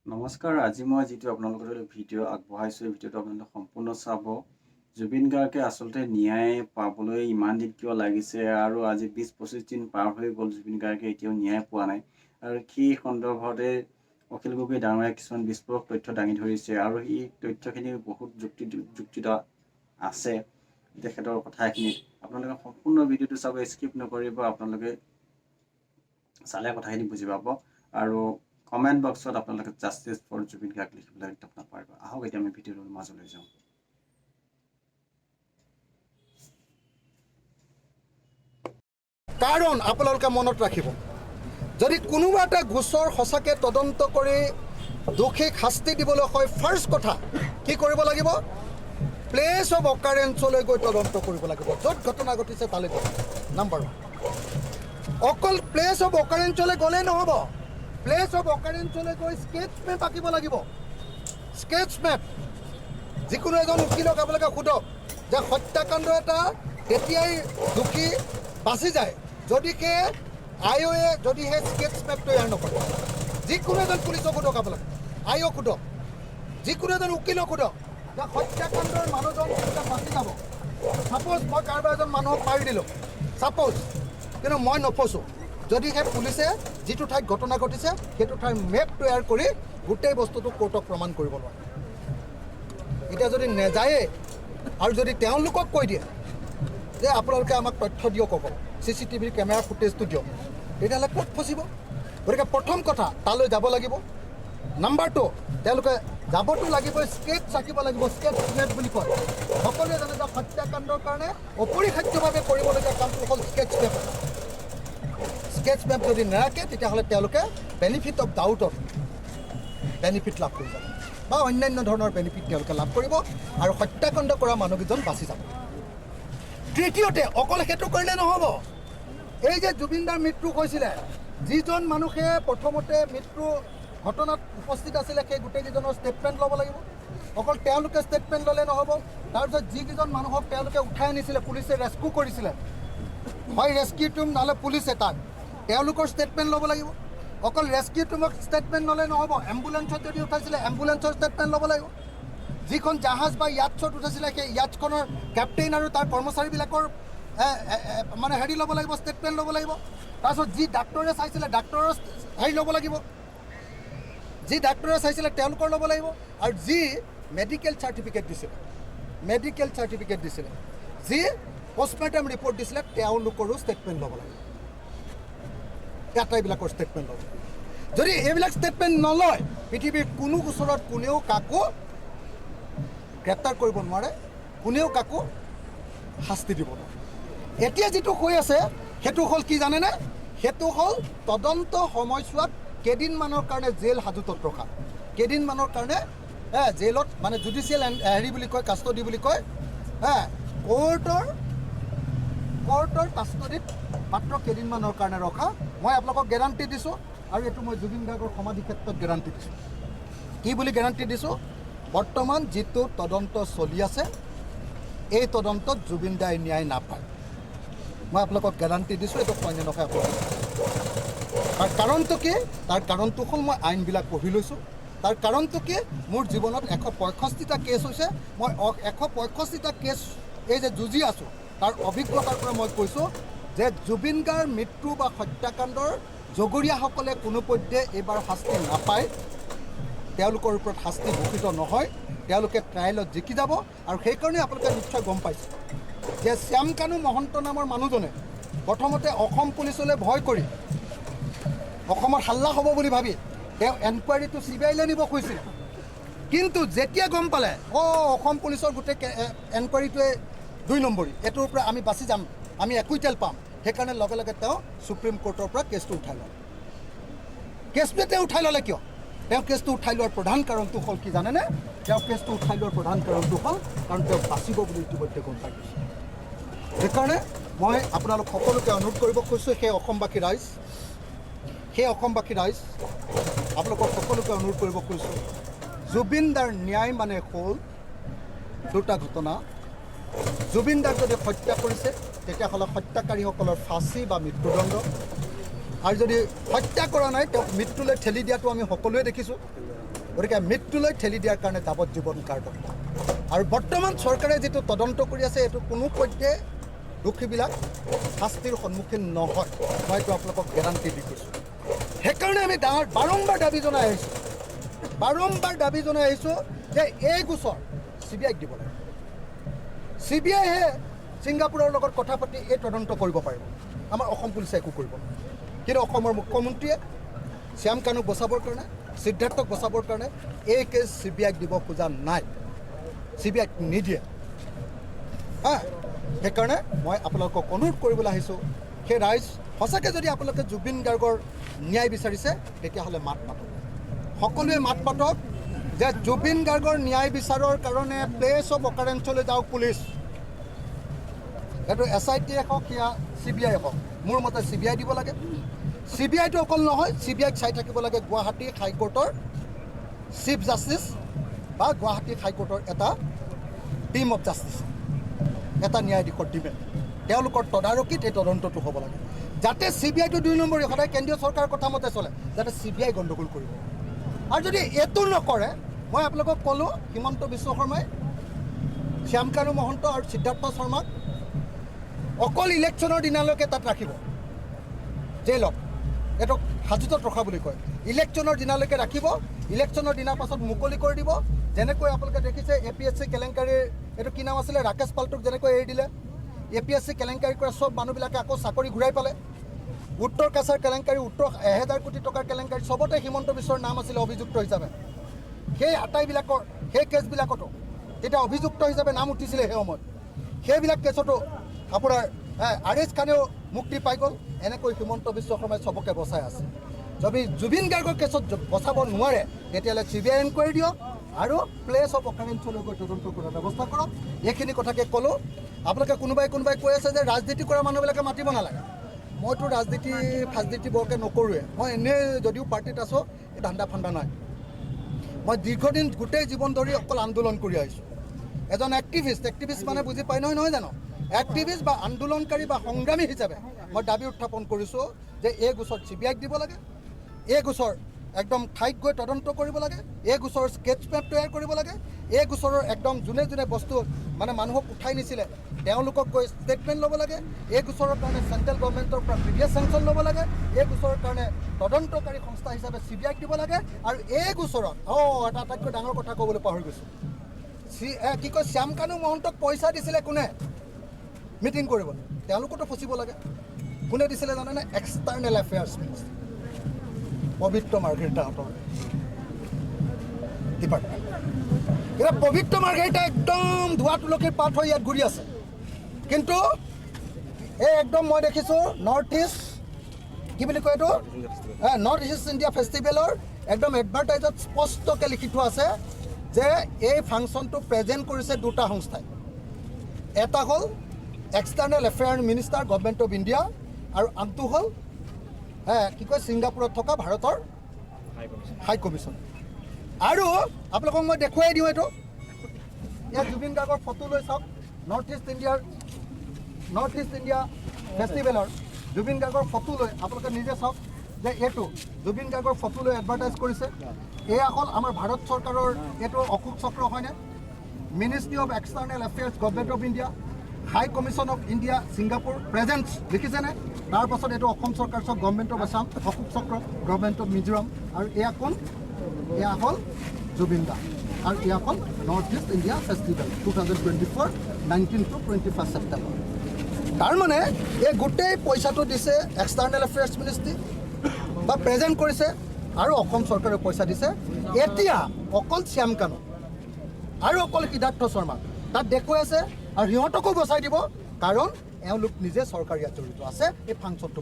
নমস্কাৰ। আজি মই যিটো আপোনালোকৰ ভিডিঅ' আগবঢ়াইছোঁ, এই ভিডিঅ'টো আপোনালোকে সম্পূৰ্ণ চাব। জুবিন গাৰ্গে আচলতে ন্যায় পাবলৈ ইমান দিন কিয় লাগিছে, আৰু আজি 20-25 দিন পাৰ হৈ গ'ল, জুবিন গাৰ্গে এতিয়াও ন্যায় পোৱা নাই। আৰু সেই সন্দৰ্ভতে অখিল গগৈ ডাঙৰীয়াই কিছুমান বিস্ফোৰক তথ্য দাঙি ধৰিছে, আৰু এই তথ্যখিনি বহুত যুক্তিত আছে তেখেতৰ কথাখিনিত। আপোনালোকে সম্পূৰ্ণ ভিডিঅ'টো চাব, স্কিপ নকৰিব। আপোনালোকে চালে কথাখিনি বুজি পাব। আৰু কমেণ্ট বক্সত আপোনালোকে জাষ্টিছ ফৰ জুবিন গাৰ্গ লিখিবলৈ একদম নাপাহৰিব। আহক এতিয়া আমি ভিডিঅ'টোৰ মাজলৈ যাওঁ। কাৰণ আপোনালোকে মনত ৰাখিব, যদি কোনোবা এটা গোচৰ সঁচাকৈ তদন্ত কৰি দোষীক শাস্তি দিবলৈ হয়, ফাৰ্ষ্ট কথা কি কৰিব লাগিব? প্লেচ অফ অকাৰেঞ্চলৈ গৈ তদন্ত কৰিব লাগিব, য'ত ঘটনা ঘটিছে তালৈ গ'ল। নাম্বাৰ 1। অকল প্লেচ অফ অকাৰেঞ্চলৈ গ'লেই নহ'ব, প্লেচ অফ অকাৰেঞ্চলৈ গৈ স্কেটছ মেপ আঁকিব লাগিব। স্কেটছ মেপ যিকোনো এজন উকিলক আপোনালোকে সোধক যে হত্যাকাণ্ড এটা তেতিয়াই দোষী বাচি যায় যদিহে আইঅ'য়ে যদিহে স্কেটছ মেপ তৈয়াৰ নকৰে। যিকোনো এজন পুলিচক সোধক, আপোনালোকে আইঅ'ক সোধক, যিকোনো এজন উকিলক সোধক যে হত্যাকাণ্ডৰ মানুহজন কেতিয়া বাচি যাব। ছাপ'জ মই কাৰোবাৰ এজন মানুহক মাৰি দিলোঁ, ছাপ'জ, কিন্তু মই নফচোঁ, যদিহে পুলিচে যিটো ঠাইত ঘটনা ঘটিছে সেইটো ঠাইৰ মেপ তৈয়াৰ কৰি গোটেই বস্তুটো কোৰ্টক প্ৰমাণ কৰিব নোৱাৰে। এতিয়া যদি নেযায়ে আৰু যদি তেওঁলোকক কৈ দিয়ে যে আপোনালোকে আমাক তথ্য দিয়ক, অকল CCTV কেমেৰা ফুটেজটো দিয়ক, তেতিয়াহ'লে ক'ত ফচিব? গতিকে প্ৰথম কথা তালৈ যাব লাগিব। নাম্বাৰ 2, তেওঁলোকে যাবতো লাগিবই, স্কেটছ আঁকিব লাগিব। স্কেটছ মেপ বুলি কয়, সকলোৱে জানে যে হত্যাকাণ্ডৰ কাৰণে অপৰিহাৰ্যভাৱে কৰিবলগীয়া কামটো হ'ল স্কেটছ মেপ। স্কেটছ মেপ যদি নাৰাখে তেতিয়াহ'লে তেওঁলোকে বেনিফিট অফ ডাউটত বেনিফিট লাভ কৰি যাব, বা অন্যান্য ধৰণৰ বেনিফিট তেওঁলোকে লাভ কৰিব, আৰু হত্যাকাণ্ড কৰা মানুহকেইজন বাচি যাব। তৃতীয়তে, অকল সেইটো কৰিলে নহ'ব। এই যে জুবিনদাৰ মৃত্যু হৈছিলে, যিজন মানুহে প্ৰথমতে মৃত্যু ঘটনাত উপস্থিত আছিলে, সেই গোটেইকেইজনৰ ষ্টেটমেণ্ট ল'ব লাগিব। অকল তেওঁলোকে ষ্টেটমেণ্ট ল'লে নহ'ব, তাৰপিছত যিকেইজন মানুহক তেওঁলোকে উঠাই আনিছিলে, পুলিচে ৰেস্কিউ কৰিছিলে, হয় ৰেস্কিউ টিম নহ'লে পুলিচে, তাক তেওঁলোকৰ ষ্টেটমেণ্ট ল'ব লাগিব। অকল ৰেস্কিউ টিমক ষ্টেটমেণ্ট ল'লে নহ'ব, এম্বুলেঞ্চত যদি উঠাইছিলে এম্বুলেঞ্চৰ ষ্টেটমেণ্ট ল'ব লাগিব। যিখন জাহাজ বা য়াটছত উঠাইছিলে সেই য়াটখনৰ কেপ্টেইন আৰু তাৰ কৰ্মচাৰীবিলাকৰ মানে হেৰি ল'ব লাগিব, ষ্টেটমেণ্ট ল'ব লাগিব। তাৰপিছত যি ডাক্তৰে চাইছিলে ডাক্তৰৰ হেৰি ল'ব লাগিব, যি ডাক্তৰে চাইছিলে তেওঁলোকৰ ল'ব লাগিব, আৰু যি মেডিকেল চাৰ্টিফিকেট দিছিলে, যি পষ্টমৰ্টেম ৰিপৰ্ট দিছিলে, তেওঁলোকৰো ষ্টেটমেণ্ট ল'ব লাগিব। আটাইবিলাকৰ ষ্টেটমেণ্ট ল'ব। যদি এইবিলাক ষ্টেটমেণ্ট নলয়, পৃথিৱীৰ কোনো গোচৰত কোনেও কাকো গ্ৰেপ্তাৰ কৰিব নোৱাৰে, কোনেও কাকো শাস্তি দিব নোৱাৰে। এতিয়া যিটো হৈ আছে সেইটো হ'ল কি জানেনে? সেইটো হ'ল তদন্ত সময়ছোৱাত কেইদিনমানৰ কাৰণে জেল হাজতত ৰখা, কেইদিনমানৰ কাৰণে জেলত, মানে জুডিচিয়েল হেৰি বুলি কয়, কাষ্টডি বুলি কয়, কোৰ্টৰ কাষ্টডিত মাত্ৰ কেইদিনমানৰ কাৰণে ৰখা। মই আপোনালোকক গেৰাণ্টি দিছোঁ, আৰু এইটো মই জুবিন গাৰ্গৰ সমাধি ক্ষেত্ৰত গেৰাণ্টি দিছোঁ। কি বুলি গেৰাণ্টি দিছোঁ? বৰ্তমান যিটো তদন্ত চলি আছে, এই তদন্তত জুবিন দাই ন্যায় নাপায়। মই আপোনালোকক গেৰাণ্টি দিছোঁ, এইটো হয় নে নহয় আপোনালোকে। তাৰ কাৰণটো কি? তাৰ কাৰণটো হ'ল মই আইনবিলাক পঢ়ি লৈছোঁ। তাৰ কাৰণটো কি? মোৰ জীৱনত 165টা কেছ হৈছে। মই 165টা কেছ এই যে যুঁজি আছোঁ, তাৰ অভিজ্ঞতাৰ পৰা মই কৈছোঁ যে জুবিন গাৰ্গৰ মৃত্যু বা হত্যাকাণ্ডৰ জগৰীয়াসকলে কোনোপধ্যে এইবাৰ শাস্তি নাপায়, তেওঁলোকৰ ওপৰত শাস্তি ঘোষিত নহয়, তেওঁলোকে ট্ৰায়েলত জিকি যাব। আৰু সেইকাৰণে আপোনালোকে নিশ্চয় গম পাইছে যে শ্যামকানু মহন্ত নামৰ মানুহজনে প্ৰথমতে অসম পুলিচলৈ ভয় কৰি, অসমত হাল্লা হ'ব বুলি ভাবি তেওঁ এনকুৱাৰীটো CBIলৈ নিব খুজিছিল। কিন্তু যেতিয়া গম পালে অসম পুলিচৰ গোটেই এনকুৱাৰীটোৱে 2 নম্বৰী, এইটোৰ পৰা আমি বাচি যাম, আমি একুইটেল পাম, সেইকাৰণে লগে লগে তেওঁ সুপ্ৰিম কোৰ্টৰ পৰা কেছটো উঠাই ল'লে। কেছটো তেওঁ উঠাই ল'লে কিয়? তেওঁ কেছটো উঠাই লোৱাৰ প্ৰধান কাৰণটো হ'ল কি জানেনে? তেওঁ কেছটো উঠাই লোৱাৰ প্ৰধান কাৰণটো হ'ল কাৰণ তেওঁ বাচিব বুলি ইতিমধ্যে গম পাই গৈছে। সেইকাৰণে মই আপোনালোক সকলোকে অনুৰোধ কৰিব খুজিছোঁ, সেই অসমবাসী ৰাইজ, আপোনালোকক সকলোকে অনুৰোধ কৰিব খুজিছোঁ, জুবিন দাৰ ন্যায় মানে হ'ল 2টা ঘটনা। জুবিন দাক যদি হত্যা কৰিছে তেতিয়াহ'লে হত্যাকাৰীসকলৰ ফাঁচী বা মৃত্যুদণ্ড, আৰু যদি হত্যা কৰা নাই তেওঁক মৃত্যুলৈ ঠেলি দিয়াটো আমি সকলোৱে দেখিছোঁ। গতিকে মৃত্যুলৈ ঠেলি দিয়াৰ কাৰণে যাৱজ্জীৱন কাৰাদণ্ড। আৰু বৰ্তমান চৰকাৰে যিটো তদন্ত কৰি আছে এইটো কোনো পধ্যে দোষীবিলাক শাস্তিৰ সন্মুখীন নহয়, মই এইটো আপোনালোকক গেৰাণ্টি দি কৈছোঁ। সেইকাৰণে আমি বাৰম্বাৰ দাবী জনাই আহিছোঁ যে এই গোচৰ CBIক দিব লাগে। CBIহে ছিংগাপুৰৰ লগত কথা পাতি এই তদন্ত কৰিব পাৰিব, আমাৰ অসম পুলিচে একো কৰিব নোৱাৰে। কিন্তু অসমৰ মুখ্যমন্ত্ৰীয়ে শ্যাম কানুক বচাবৰ কাৰণে, সিদ্ধাৰ্থক বচাবৰ কাৰণে এই কেছ CBIক দিব খোজা নাই, CBIক নিদিয়ে। সেইকাৰণে মই আপোনালোকক অনুৰোধ কৰিবলৈ আহিছোঁ, সেই ৰাইজ সঁচাকৈ যদি আপোনালোকে জুবিন গাৰ্গৰ ন্যায় বিচাৰিছে তেতিয়াহ'লে মাত মাতক, সকলোৱে মাত মাতক যে জুবিন গাৰ্গৰ ন্যায় বিচাৰৰ কাৰণে প্লেচ অফ অকাৰেঞ্চলৈ যাওক পুলিচ। এইটো SIT হওক সেয়া CBI হওক, মোৰ মতে CBI দিব লাগে। CBIটো অকল নহয়, CBIক চাই থাকিব লাগে গুৱাহাটী হাইকোৰ্টৰ চিফ জাষ্টিচ বা গুৱাহাটী হাইকোৰ্টৰ এটা টিম অফ জাষ্টিচ, এটা ন্যায়াধীশৰ টিমে, তেওঁলোকৰ তদাৰকীত এই তদন্তটো হ'ব লাগে, যাতে CBIটো 2 নম্বৰী সদায় কেন্দ্ৰীয় চৰকাৰৰ কথা মতে চলে, যাতে CBI গণ্ডগোল কৰিব। আৰু যদি এইটো নকৰে, মই আপোনালোকক ক'লোঁ হিমন্ত বিশ্ব শৰ্মাই শ্যাম কানু মহন্ত আৰু সিদ্ধাৰ্থ শৰ্মাক অকল ইলেকশ্যনৰ দিনালৈকে তাত ৰাখিব জেইলত, এইটো হাজতত ৰখা বুলি কয়। ইলেকশ্যনৰ দিনালৈকে ৰাখিব, ইলেকশ্যনৰ দিনাৰ পাছত মুকলি কৰি দিব। যেনেকৈ আপোনালোকে দেখিছে APSC কেলেংকাৰীৰ এইটো কি নাম আছিলে, ৰাকেশ পালটোক যেনেকৈ এৰি দিলে, APSC কেলেংকাৰী কৰা চব মানুহবিলাকে আকৌ চাকৰি ঘূৰাই পালে। উত্তৰ কাছাৰ কেলেংকাৰী, 1000 কোটি টকাৰ কেলেংকাৰী, চবতে হিমন্ত বিশ্বৰ নাম আছিলে অভিযুক্ত হিচাপে। সেই আটাইবিলাকৰ সেই কেছবিলাকতো তেতিয়া অভিযুক্ত হিচাপে নাম উঠিছিলে সেই সময়ত, সেইবিলাক কেছতো আপোনাৰ আৰিজ খানেও মুক্তি পাই গ'ল। এনেকৈ হিমন্ত বিশ্ব শৰ্মাই চবকে বচাই আছে। যদি জুবিন গাৰ্গৰ কেছত বচাব নোৱাৰে তেতিয়াহ'লে CBI এনকুৱাৰী দিয়ক আৰু প্লেচ অফ অকাৰেঞ্চলৈ গৈ তদন্ত কৰাৰ ব্যৱস্থা কৰক। এইখিনি কথাকে ক'লোঁ। আপোনালোকে কোনোবাই কৈ আছে যে ৰাজনীতি কৰা মানুহবিলাকে মাতিব নালাগে। মইতো ৰাজনীতি ফাজনীতি বৰকৈ নকৰোঁৱে, মই এনেই যদিও পাৰ্টিত আছোঁ এই ধান্দা ফান্দা নাই। মই দীৰ্ঘদিন গোটেই জীৱন ধৰি অকল আন্দোলন কৰি আহিছোঁ। এজন এক্টিভিষ্ট মানে বুজি পাই নহয় জানো, এক্টিভিষ্ট বা আন্দোলনকাৰী বা সংগ্ৰামী হিচাপে মই দাবী উত্থাপন কৰিছোঁ যে এই গোচৰ CBIক দিব লাগে, এই গোচৰ একদম ঠাইত গৈ তদন্ত কৰিব লাগে, এই গোচৰৰ স্কেটছ মেপ তৈয়াৰ কৰিব লাগে, এই গোচৰৰ একদম যোনে বস্তু মানে মানুহক উঠাই নিছিলে তেওঁলোকক গৈ ষ্টেটমেণ্ট ল'ব লাগে, এই গোচৰৰ কাৰণে চেণ্ট্ৰেল গভৰ্ণমেণ্টৰ পৰা প্ৰিভিয়াছ চেংচন ল'ব লাগে, এই গোচৰৰ কাৰণে তদন্তকাৰী সংস্থা হিচাপে CBIক দিব লাগে। আৰু এই গোচৰত এটা আটাইতকৈ ডাঙৰ কথা ক'বলৈ পাহৰি গৈছোঁ, কি কয় শ্যাম কানু মহন্তক পইচা দিছিলে কোনে মিটিং কৰিবলৈ, তেওঁলোকতো ফচিব লাগে। কোনে দিছিলে জানেনে? এক্সটাৰ্নেল এফেয়াৰ্ছ মিনিষ্টাৰ পবিত্ৰ মাৰ্ঘেৰিটাহঁতৰ ডিপাৰ্টমেণ্ট। এতিয়া পবিত্ৰ মাৰ্ঘেৰিটা একদম ধোৱা তুলসীৰ পাত হৈ ইয়াত ঘূৰি আছে, কিন্তু এই একদম মই দেখিছোঁ নৰ্থ ইষ্ট কি বুলি কয় এইটো নৰ্থ ইষ্ট ইণ্ডিয়া ফেষ্টিভেলৰ একদম এডভাৰটাইজত স্পষ্টকৈ লিখি থোৱা আছে যে এই ফাংচনটো প্ৰেজেণ্ট কৰিছে 2টা সংস্থাই। এটা হ'ল external affair minister government of India আৰু আনটো হ'ল কি কয় ছিংগাপুৰত থকা ভাৰতৰ হাই কমিশ্যন। আৰু আপোনালোকক মই দেখুৱাই দিওঁ, এইটো ইয়াত জুবিন গাৰ্গৰ ফটো লৈ চাওক, নৰ্থ ইষ্ট ইণ্ডিয়া ফেষ্টিভেলৰ জুবিন গাৰ্গৰ ফটো লৈ আপোনালোকে নিজে চাওক যে এইটো জুবিন গাৰ্গৰ ফটো লৈ এডভাৰটাইজ কৰিছে। এয়া হ'ল আমাৰ ভাৰত চৰকাৰৰ এইটো অশোক চক্ৰ হয়নে, ministry of external affairs government of India, high commission of India Singapore presence লিখিছেনে? তাৰপাছত এইটো অসম চৰকাৰ চব গভৰ্ণমেণ্ট অফ আছাম, অশোক চক্ৰ গভৰ্ণমেণ্ট অফ মিজোৰাম, আৰু এয়া কোন? এয়া হ'ল জুবিন দা, আৰু এয়া হ'ল north east India festival 2024 19 to 21 September. তাৰমানে এই গোটেই পইচাটো দিছে এক্সটাৰ্নেল এফেয়াৰ্ছ মিনিষ্ট্ৰী বা প্ৰেজেণ্ট কৰিছে, আৰু অসম চৰকাৰে পইচা দিছে এতিয়া অকল শ্যাম কানু আৰু অকল সিদ্ধাৰ্থ শৰ্মা তাত দেখুৱাই আছে, আৰু সিহঁতকো বচাই দিব কাৰণ এওঁলোক নিজে চৰকাৰী জড়িত আছে এই ফাংচনটো।